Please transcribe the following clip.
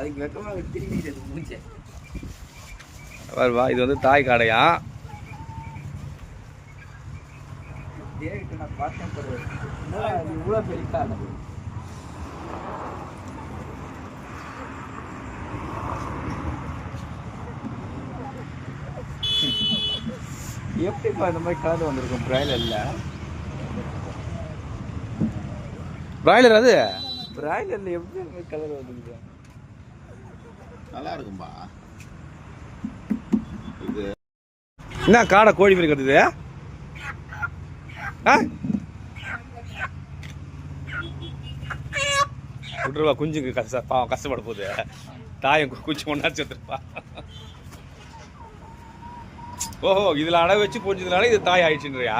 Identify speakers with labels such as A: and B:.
A: அதுக்கு வெக்கமாக திரும்பி மூச்சை
B: வா. இது வந்து தாய் காடையா?
A: நான் பார்த்தேன் இவ்வளோ பெரிய காடை. எப்படிப்பா இந்த மாதிரி கலர் வந்திருக்கும் பிராய்லர்ல?
B: பிராய்லர் அது
A: பிராய்லர்ல எப்படி இந்த மாதிரி கலர் வந்துருக்கு?
C: நல்லா இருக்கும்பா. இது
B: என்ன காடை கோழி மாதிரி கத்துது? விட்டுருவா, குஞ்சுக்கு பாவம் கஷ்டப்பட போகுது. தாயம் குச்சி கொண்டாச்சு வந்துருப்பா. ஓஹோ, இதுல அடை வச்சு பொஞ்சதுனால இது தாய் ஆயிடுச்சுன்றியா?